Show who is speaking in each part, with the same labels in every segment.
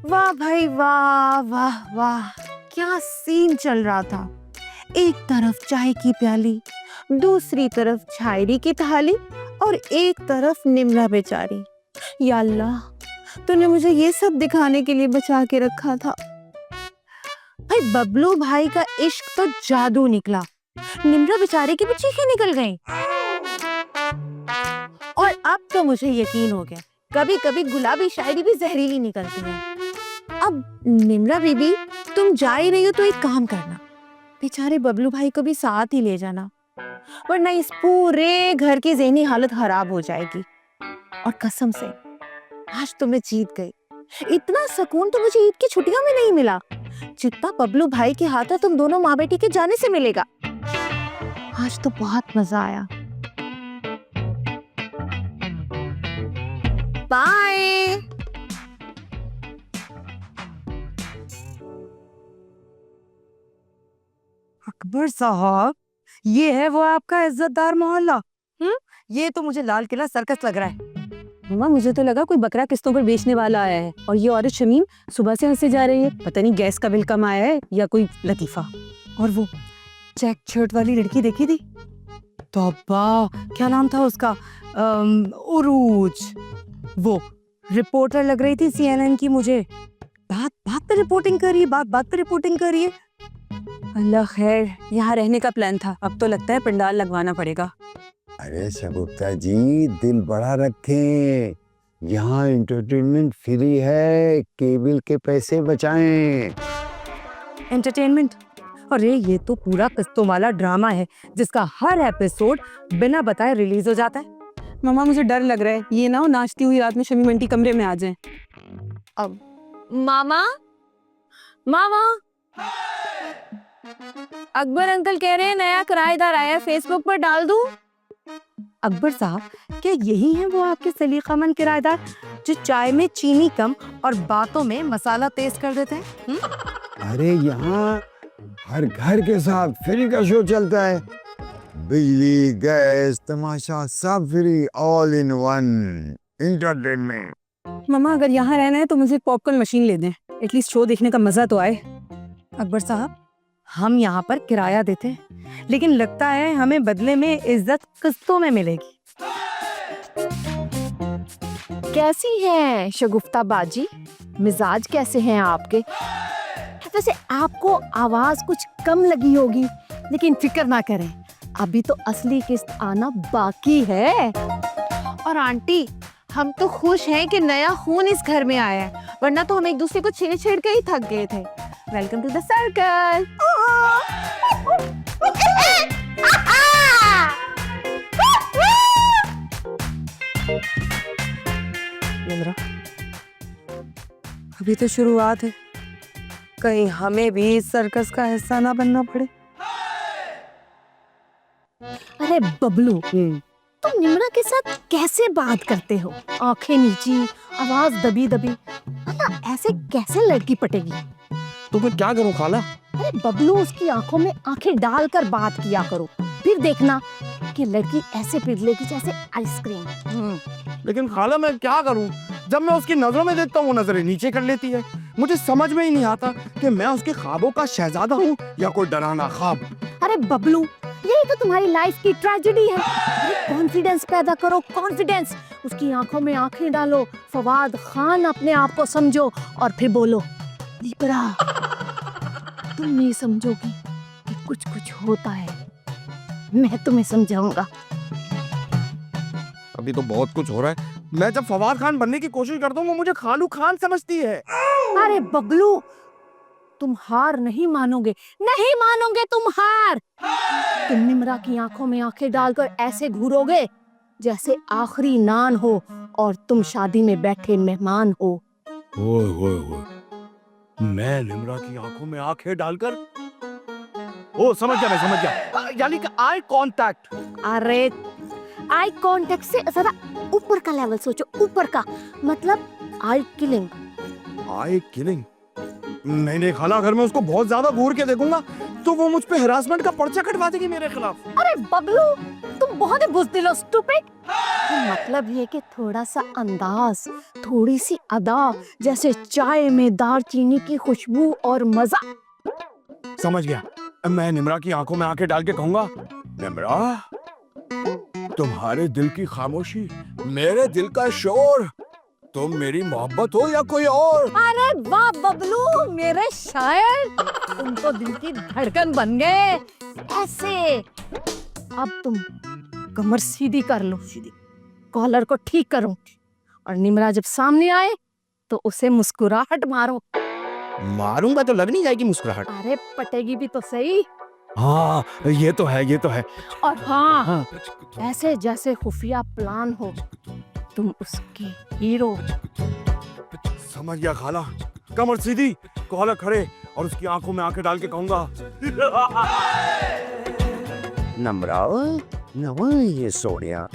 Speaker 1: वाह भाई वाह वाह वाह, क्या सीन चल रहा था। एक तरफ चाय की प्याली, दूसरी तरफ शायरी की थाली और एक तरफ निम्रा बेचारी। या अल्लाह, तूने मुझे ये सब दिखाने के लिए बचा के रखा था। भाई बबलू भाई का इश्क तो जादू निकला, निम्रा बेचारी की भी चीखें निकल गईं। और अब तो मुझे यकीन हो गया, कभी कभी गुलाबी शायरी भी जहरीली निकलती है। अब निम्रा बीबी, तुम जा ही रही हो तो एक काम करना, बेचारे बबलू भाई को भी साथ ही ले जाना, वरना इस पूरे घर की ज़हनी हालत खराब हो जाएगी। और कसम से आज तो मैं जीत गई। इतना सुकून तो मुझे ईद की छुट्टियों में नहीं मिला जितना बबलू भाई के हाथों तुम दोनों माँ बेटी के जाने से मिलेगा। आज तो बहुत मजा आया। बाय।
Speaker 2: अकबर साहब, ये है वो आपका इज्जतदार मोहल्ला? ये तो मुझे लाल किला सर्कस लग रहा है।
Speaker 3: मामा, मुझे तो लगा कोई बकरा किस्तों पर बेचने वाला आया है, और ये औरत शमीम सुबह से हंसे जा रही है। पता नहीं गैस का बिल कम आया है या कोई लतीफा।
Speaker 2: और वो चेक शर्ट वाली लड़की देखी थी? तौबा, क्या नाम था उसका? उरूज। वो रिपोर्टर लग रही थी CNN की मुझे। बात बात पे रिपोर्टिंग कर रही है, बात बात पे रिपोर्टिंग कर रही है।
Speaker 3: अल्लाह खैर, यहाँ रहने का प्लान था, अब तो लगता है पंडाल लगवाना पड़ेगा।
Speaker 4: अरे शगुफ्ता जी, दिल बड़ा रखें, यहाँ एंटरटेनमेंट फ्री है, केबल के पैसे बचाएं।
Speaker 2: एंटरटेनमेंट? अरे ये तो पूरा किस्तों वाला ड्रामा है जिसका हर एपिसोड बिना बताए रिलीज हो जाता है।
Speaker 3: मामा, मुझे डर लग रहा है ये ना हो नाचती हुई रात में शमीम आंटी कमरे में आ जाए।
Speaker 1: अब मामा मामा, अकबर अंकल कह रहे हैं नया किराएदार आया है, फेसबुक पर डाल दूं?
Speaker 2: अकबर साहब, क्या यही है वो आपके सलीकामंद किराएदार जो चाय में चीनी कम और बातों में मसाला तेज कर देते हैं?
Speaker 4: अरे यहाँ हर घर के साथ फ्री का शो चलता है, बिजली, गैस, तमाशा सब free, all in one entertainment.
Speaker 3: मामा, अगर यहाँ रहना है तो मुझे पॉपकॉर्न मशीन ले दें, एटलीस्ट शो देखने का मजा तो आए।
Speaker 2: अकबर साहब, हम यहाँ पर किराया देते हैं, लेकिन लगता है हमें बदले में इज्जत किस्तों में मिलेगी।
Speaker 1: कैसी हैं शगुफ्ता बाजी, मिजाज कैसे हैं आपके? वैसे आपको आवाज कुछ कम लगी होगी, लेकिन फिक्र ना करें, अभी तो असली किस्त आना बाकी है। और आंटी, हम तो खुश हैं कि नया खून इस घर में आया है, वरना तो हम एक दूसरे को छेड़ छेड़ के ही थक गए थे। Welcome to the circle.
Speaker 2: Nimra, अभी तो शुरुआत है, कहीं हमें भी इस सर्कस का हिस्सा ना बनना पड़े।
Speaker 1: अरे बबलू, तुम निम्रा के साथ कैसे बात करते हो? आंखें नीची, आवाज दबी दबी, ऐसे कैसे लड़की पटेगी?
Speaker 5: तो मैं क्या करूं खाला?
Speaker 1: अरे बबलू, उसकी आंखों में आंखें डालकर बात किया करो, फिर देखना कि लड़की ऐसे पिघलेगी जैसे आइसक्रीम।
Speaker 5: लेकिन खाला मैं क्या करूं? जब मैं उसकी नजरों में देखता हूँ वो नजरें नीचे कर लेती है। मुझे समझ में ही नहीं आता कि मैं उसके ख्वाबों का शहजादा हूँ या कोई डरावना ख्वाब।
Speaker 1: अरे बबलू, यही तो तुम्हारी लाइफ की ट्रेजेडी है। कॉन्फिडेंस पैदा करो, कॉन्फिडेंस। उसकी आंखों में आंखें डालो, फवाद खान अपने आप को समझो और फिर बोलो, दीपरा, तुम नहीं समझोगी कि कुछ कुछ होता है, मैं तुम्हें समझाऊंगा।
Speaker 5: अभी तो बहुत कुछ हो रहा है। मैं जब फवाद खान बनने की कोशिश करता हूँ वो मुझे खालू खान समझती है।
Speaker 1: अरे बबलू, तुम हार नहीं मानोगे, नहीं मानोगे तुम हार। तुम निम्रा की आंखों में आंखें डालकर ऐसे घूरोगे जैसे आखिरी नान हो और तुम शादी में बैठे मेहमान हो।
Speaker 5: ओए ओए ओए, मैं निम्रा की आंखों में आंखें डालकर? ओ समझ गया, मैं समझ गया, यानी कि आई कांटेक्ट।
Speaker 1: अरे आई कांटेक्ट से जरा ऊपर का लेवल सोचो, ऊपर का मतलब आई किलिंग।
Speaker 5: आई किलिंग? नहीं नहीं खाला, अगर मैं उसको बहुत ज्यादा घूर के देखूंगा तो वो मुझ पे हरासमेंट का पर्चा कटवा देगी मेरे खिलाफ।
Speaker 1: अरे बबलू, तुम बहुत ही बुज़दिल हो, स्टूपिड। मतलब ये कि थोड़ा सा अंदाज, थोड़ी सी अदा, जैसे चाय में दालचीनी की खुशबू और मजा।
Speaker 5: समझ गया। अब मैं निम्रा की आंखों में आंखें डाल के कहूंगा, निम्रा, तुम्हारे दिल की खामोशी मेरे दिल का शोर, तुम मेरी मोहब्बत हो या कोई और।
Speaker 1: अरे वाह बबलू, मेरे शायर, तुम तो दिल की धड़कन बन गए। ऐसे अब तुम कमर सीधी कर लो, सीधी कॉलर को ठीक करो, और निम्रा जब सामने आए तो उसे मुस्कुराहट मारो।
Speaker 5: मारूंगा तो लग नहीं जाएगी मुस्कुराहट।
Speaker 1: अरे पटेगी भी तो सही।
Speaker 5: हाँ ये तो है, ये तो है।
Speaker 1: और हाँ, ऐसे जैसे खुफिया प्लान हो, तुम उसके हीरो।
Speaker 5: समझ गया खाला। कमर सीधी, कॉलर खड़े, और उसकी आंखों में आंखें डाल के कहूंगा,
Speaker 4: नम्रा, ये सोनिया।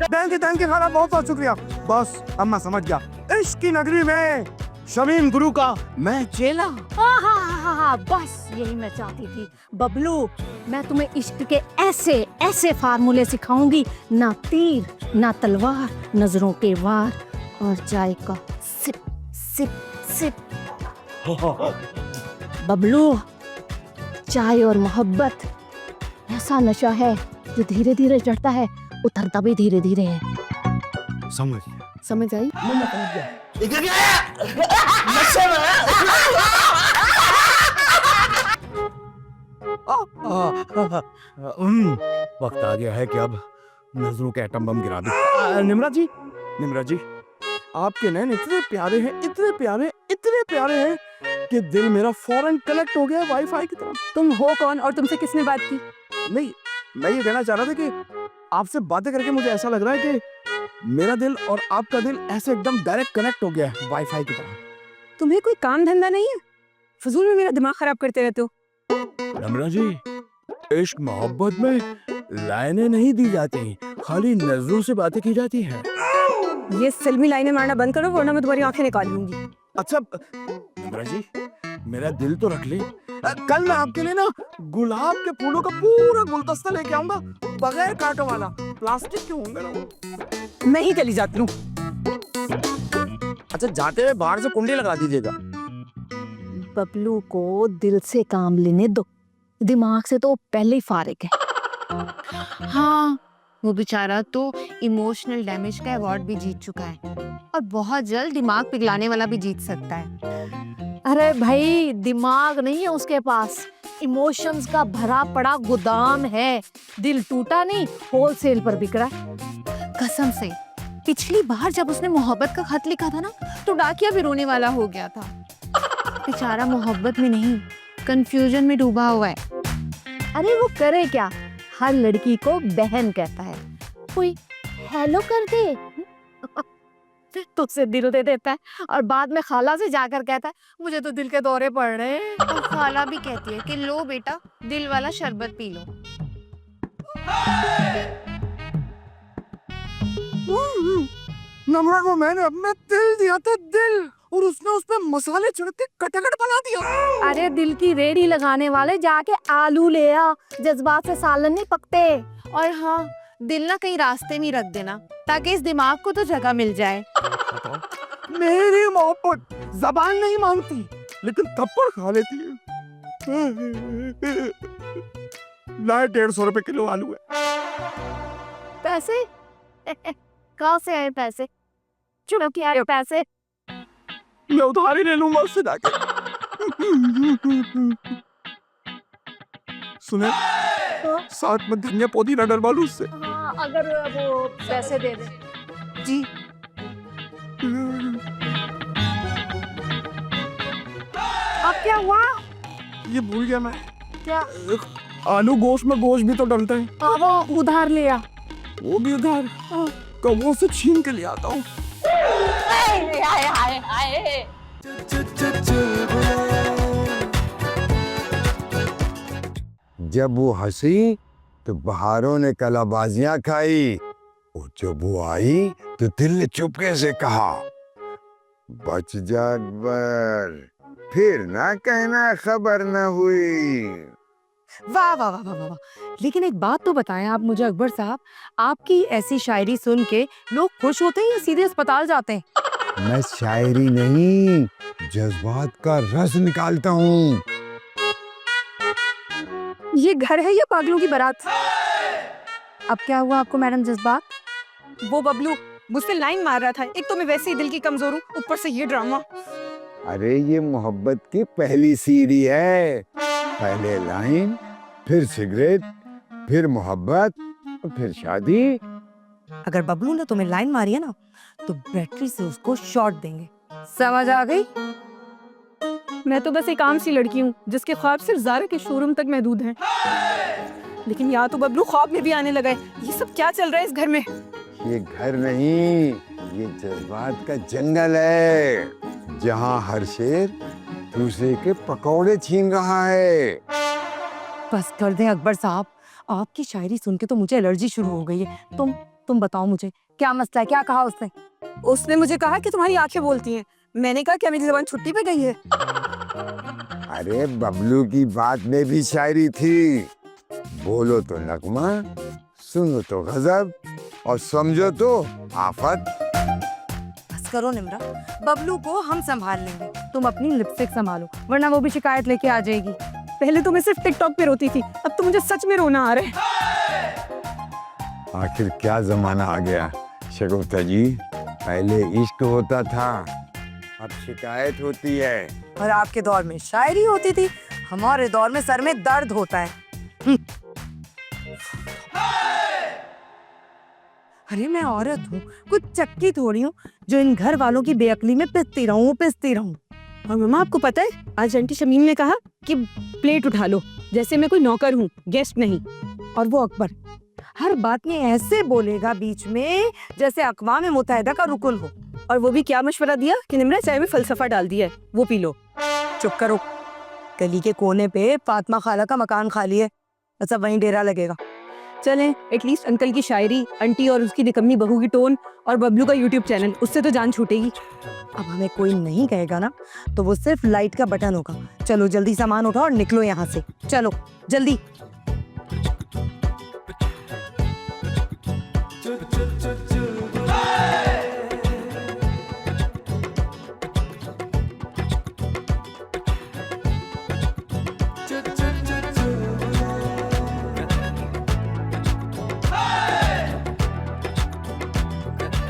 Speaker 5: थैंक यू खाला, बहुत बहुत शुक्रिया। बस अब मैं समझ गया, इश्क की नगरी में शमीम गुरु का मैं चेला।
Speaker 1: हाँ, बस यही मैं चाहती थी। बबलू, मैं तुम्हें इश्क के ऐसे ऐसे फार्मूले सिखाऊंगी, ना तीर ना तलवार, नजरों के वार, और चाय का सिप सिप सिप। बबलू, चाय और मोहब्बत ऐसा नशा है जो धीरे धीरे चढ़ता है, उतरता भी धीरे धीरे है।
Speaker 5: समझ
Speaker 1: समझ आई?
Speaker 5: वक्त आ गया है कि अब नजरों के एटम बम गिरा दूं। निम्रा जी, आपके नैन इतने प्यारे हैं, इतने प्यारे हैं कि दिल मेरा फौरन कनेक्ट हो गया वाईफाई की तरह।
Speaker 3: तुम हो कौन और तुमसे किसने बात की?
Speaker 5: नहीं, मैं ये कहना चाह रहा था कि आपसे बातें करके मुझे ऐसा लग रहा है कि मेरा दिल और आपका दिल ऐसे एकदम डायरेक्ट कनेक्ट हो गया है वाईफाई की तरह।
Speaker 3: तुम्हें कोई काम धंधा नहीं है? फजूल में मेरा दिमाग खराब करते रहते हो।
Speaker 5: रमरा जी, इश्क मोहब्बत में लाइनें नहीं दी जाती, खाली नजरों से बातें की जाती हैं।
Speaker 3: ये फिल्मी लाइनें मारना बंद करो, वरना मैं तुम्हारी आंखें निकाल लूंगी।
Speaker 5: अच्छा रमरा जी, मेरा दिल तो रख ले। कल मैं आपके लिए ना गुलाब के फूलों का पूरा गुलदस्ता लेके आऊंगा, बगैर कांटों वाला। प्लास्टिक के होंगे ना वो।
Speaker 3: मैं ही चली जाती हूँ।
Speaker 5: अच्छा, जाते हुए बाहर से कुंडी लगा दीजिएगा।
Speaker 1: बबलू को दिल से काम लेने दो, दिमाग से तो वो पहले ही फारिग है। हाँ, वो बेचारा तो इमोशनल डैमेज का अवार्ड भी जीत चुका है, और बहुत जल्द दिमाग पिघलाने वाला भी जीत सकता है। अरे भाई, दिमाग नहीं है उसके पास, इमोशंस का भरा पड़ा गोदाम है। दिल टूटा नहीं, होलसेल पर बिक रहा है। कसम से, पिछली बार जब उसने मोहब्बत का खत लिखा था ना, तो डाकिया भी रोने वाला हो गया था। बेचारा मोहब्बत में नहीं, कंफ्यूजन में डूबा हुआ है। अरे वो करे क्या, हर लड़की को बहन कहता है, कोई हेलो कर दे तो उसे दिल दे देता है, और बाद में खाला से जाकर कहता है, मुझे तो दिल के दौरे पड़ रहे हैं। और खाला भी कहती है कि लो बेटा, दिल वाला शरबत पी लो।
Speaker 5: नम्रा को मैंने अपना दिल दिया था, दिल, और उसने उस पे मसाले छिड़क के कटकट बना दिया।
Speaker 1: अरे दिल की रेडी लगाने वाले, जाके आलू ले आ, जज्बात से सालन नहीं पकते। और हाँ, दिल ना कहीं रास्ते में रख देना, ताकि इस दिमाग को तो जगह मिल जाए।
Speaker 5: मेरी मोहब्बत जबान नहीं मांगती, लेकिन थप्पड़ खा लेती है। लाए 150 रुपए किलो आलू है।
Speaker 1: पैसे कहाँ से आए पैसे? चुप किया है पैसे?
Speaker 5: मैं उधार ही ले लूंगा उससे जाके। सुने, साथ में धनिया पुदीना डलवा लूं उससे।
Speaker 1: हाँ, अगर वो पैसे दे दे।
Speaker 5: जी।
Speaker 1: अब क्या हुआ?
Speaker 5: ये भूल गया मैं।
Speaker 1: क्या?
Speaker 5: आलू गोश्त में गोश्त भी तो डलता है।
Speaker 1: वो उधार लिया।
Speaker 5: वो भी उधार। कौवों से छीन के ले आता हूँ।
Speaker 4: जब वो हंसी तो बहारों ने कलाबाजियां खाई, और जब वो आई तो दिल ने चुपके से कहा, बच जा अकबर, फिर ना कहना खबर न हुई।
Speaker 2: वाह वाह वाह वाह वाह वाह। लेकिन एक बात तो बताएं आप मुझे अकबर साहब, आपकी ऐसी शायरी सुन के लोग खुश होते हैं या सीधे अस्पताल जाते हैं?
Speaker 4: मैं शायरी नहीं, जज्बात का रस निकालता हूँ।
Speaker 2: ये घर है या पागलों की बारात? अब क्या हुआ आपको मैडम जज्बात? वो बबलू मुझसे लाइन मार रहा था, एक तो मैं वैसे ही दिल की कमजोर हूँ, ऊपर से ये ड्रामा।
Speaker 4: अरे ये मोहब्बत की पहली सीढ़ी है। पहले लाइन, फिर सिगरेट, फिर मोहब्बत, और फिर शादी।
Speaker 2: अगर बबलू ने तुम्हें लाइन मारी है ना, तो बैटरी से उसको शॉट देंगे। समझ आ गई?
Speaker 3: मैं तो बस एक आम सी लड़की हूँ जिसके ख्वाब सिर्फ ज़ारा के शोरूम तक महदूद हैं। लेकिन यहाँ तो बबलू ख्वाब में भी आने लगा है। ये सब क्या चल रहा है इस घर में?
Speaker 4: ये घर नहीं, ये जज्बात का जंगल है, जहाँ हर शेर दूसरे के पकौड़े छीन रहा है।
Speaker 2: बस कर दें अकबर साहब, आपकी शायरी सुन के तो मुझे एलर्जी शुरू हो गई है। तुम बताओ मुझे क्या मसला है, क्या कहा उसने?
Speaker 3: उसने मुझे कहा कि तुम्हारी आंखें बोलती हैं। मैंने कहा क्या मेरी ज़बान छुट्टी पे गई है?
Speaker 4: अरे बबलू की बात में भी शायरी थी। बोलो तो नगमा, सुनो तो गजब, और समझो तो आफत।
Speaker 2: बस करो निम्रा, बबलू को हम संभाल लेंगे, तुम अपनी लिपस्टिक संभालो, वरना वो भी शिकायत लेके आ जाएगी।
Speaker 3: पहले तो मैं सिर्फ टिकटॉक पे रोती थी, अब तो मुझे सच में रोना आ रहा है।
Speaker 4: आखिर क्या जमाना आ गया शगुफ्ता जी। पहले इश्क होता था, अब शिकायत होती है।
Speaker 2: और आपके दौर में शायरी होती थी, हमारे दौर में सर में दर्द होता है। अरे मैं औरत हूँ, कुछ चक्की थोड़ी हूँ जो इन घर वालों की बेअक्ली में पिसती रहूं।
Speaker 3: और मम्मा आपको पता है, आज आंटी शमीम ने कहा कि प्लेट उठा लो, जैसे मैं कोई नौकर हूँ, गेस्ट नहीं।
Speaker 2: और वो अकबर हर बात में ऐसे बोलेगा बीच में जैसे अक़वाम मुत्तहिदा का रुकन हो।
Speaker 3: और वो भी क्या मशवरा दिया कि निम्रा चाय में फलसफा डाल दिया है, वो पी लो।
Speaker 2: चुप करो, गली के कोने पे फातिमा खाला का मकान खाली है, अच्छा वहीं डेरा लगेगा।
Speaker 3: चलें, एटलीस्ट अंकल की शायरी, आंटी और उसकी निकम्मी बहू की टोन, और बबलू का यूट्यूब चैनल, उससे तो जान छूटेगी।
Speaker 2: अब हमें कोई नहीं कहेगा ना, तो वो सिर्फ लाइट का बटन होगा। चलो जल्दी सामान उठाओ और निकलो यहाँ से, चलो जल्दी।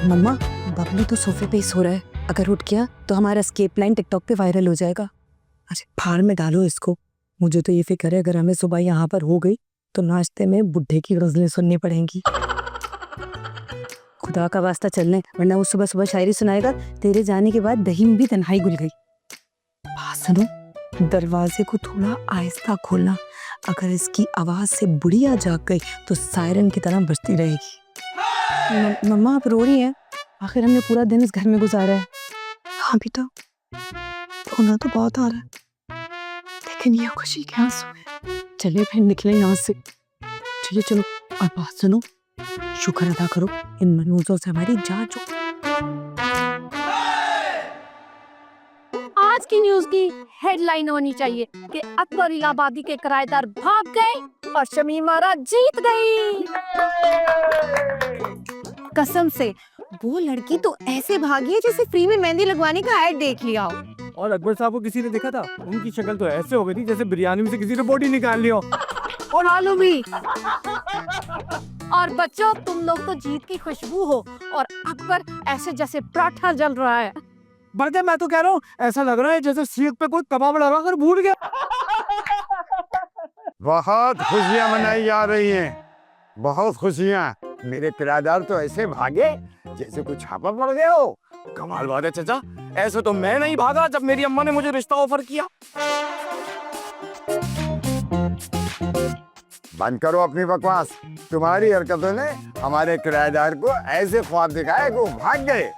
Speaker 3: मम्मा, बबलू तो सोफे पे ही सो रहा है, अगर उठ गया तो हमारा स्केप लाइन टिकटॉक पे वायरल हो जाएगा।
Speaker 2: अरे फाड़ में डालो इसको, मुझे तो ये फिक्र है अगर हमें सुबह यहाँ पर हो गई तो नाश्ते में बुढ़े की गजलें सुननी पड़ेंगी।
Speaker 3: खुदा का वास्ता चलने, वरना वो सुबह सुबह शायरी सुनाएगा। तेरे जाने के बाद दही में भी तन्हाई घुल गई।
Speaker 2: बात सुनो, दरवाजे को थोड़ा आहिस्ता खोलना, अगर इसकी आवाज से बुढ़िया जाग गई तो सायरन की तरह बजती रहेगी।
Speaker 3: मम्मा आप रो रही हैं? आखिर हमने पूरा दिन इस घर में गुजारा है।
Speaker 2: हाँ बेटा, रोना तो बहुत आ रहा है, लेकिन ये खुशी के आंसू है।
Speaker 3: चलिए फिर निकले यहाँ से।
Speaker 2: चलिए चलो। और बात सुनो, शुक्र अदा करो इन मनुष्यों से हमारी जान छूट।
Speaker 1: आज की न्यूज की हेडलाइन होनी चाहिए कि अकबर इलाहाबादी के किराएदार भाग गए और शमीम आरा जीत गई। कसम से वो लड़की तो ऐसे भागी है जैसे फ्री में मेहंदी लगवाने का ऐड देख लिया हो।
Speaker 5: और अकबर साहब को किसी ने देखा था, उनकी शक्ल तो ऐसे हो गई थी जैसे बिरयानी में से किसी ने बोटी निकाल लिया हो।
Speaker 1: और आलू भी। और बच्चों, तुम लोग तो जीत की खुशबू हो और अकबर ऐसे जैसे पराठा जल रहा है।
Speaker 5: बल्कि मैं तो कह रहा हूँ, ऐसा लग रहा है जैसे सीख पे कोई कबाब लगा कर भूल गया।
Speaker 4: बहुत खुशियां मनाई जा रही हैं, बहुत खुशियां। मेरे किराएदार तो ऐसे भागे जैसे कुछ छापा पड़ गया हो।
Speaker 5: कमाल बात है चाचा, ऐसे तो मैं नहीं भागा जब मेरी अम्मा ने मुझे रिश्ता ऑफर किया।
Speaker 4: बंद करो अपनी बकवास। तुम्हारी हरकतों ने हमारे किराएदार को ऐसे ख्वाब दिखाया कि वो भाग गए।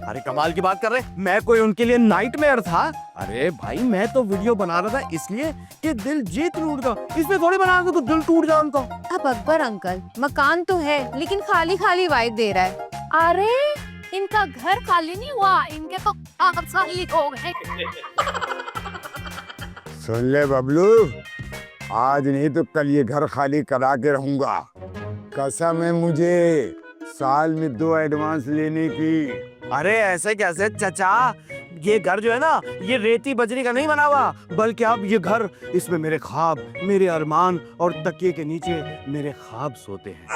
Speaker 5: अरे कमाल की बात कर रहे, मैं कोई उनके लिए नाइटमेयर था? अरे भाई, मैं तो वीडियो बना रहा था इसलिए कि दिल जीत लूट का, इसमें थोड़ी बना के तो दिल टूट जाए उनका।
Speaker 1: अब अकबर अंकल, मकान तो है लेकिन खाली खाली वाइब दे रहा है। अरे इनका घर खाली नहीं हुआ, इनके तो खाली हो गए।
Speaker 4: सुन ले बबलू, आज नहीं तो कल ये घर खाली करा के रहूंगा। कसम है मुझे साल में 2 एडवांस लेने की।
Speaker 5: अरे ऐसे कैसे चचा, ये घर जो है ना ये रेती बजरी का नहीं बना हुआ, बल्कि अब ये घर, इसमें मेरे ख्वाब, मेरे अरमान और तकिए के नीचे मेरे ख्वाब सोते हैं।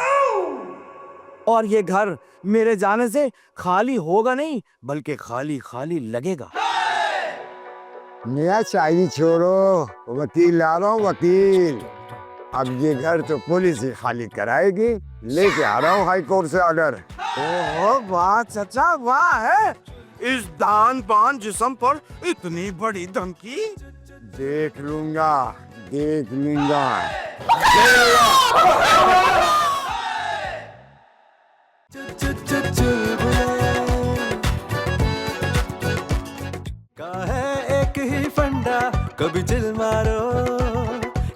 Speaker 5: और ये घर मेरे जाने से खाली होगा नहीं, बल्कि खाली खाली लगेगा।
Speaker 4: नया शायरी छोड़ो, वकील ला रहा हूँ वकील। अब ये घर तो पुलिस ही खाली कराएगी। लेके आ रहा हूँ हाई कोर्ट से ऑर्डर।
Speaker 5: ओहो वाह चचा वाह है, इस दान पान जिस्म पर इतनी बड़ी धमकी।
Speaker 4: देख लूंगा देख लूंगा।
Speaker 6: का है एक ही फंडा, कभी चिल मारो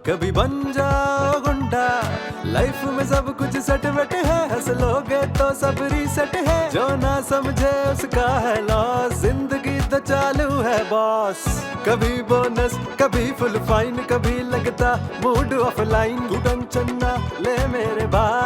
Speaker 6: कभी बन जाओ गुंडा। लाइफ में सब कुछ सेट वेट है, हंस लोगे तो सब रीसेट है। जो ना समझे उसका है लॉस, जिंदगी तो चालू है बॉस। कभी बोनस कभी फुल फाइन, कभी लगता मूड ऑफलाइन। तू टेंशन ना ले मेरे भाई,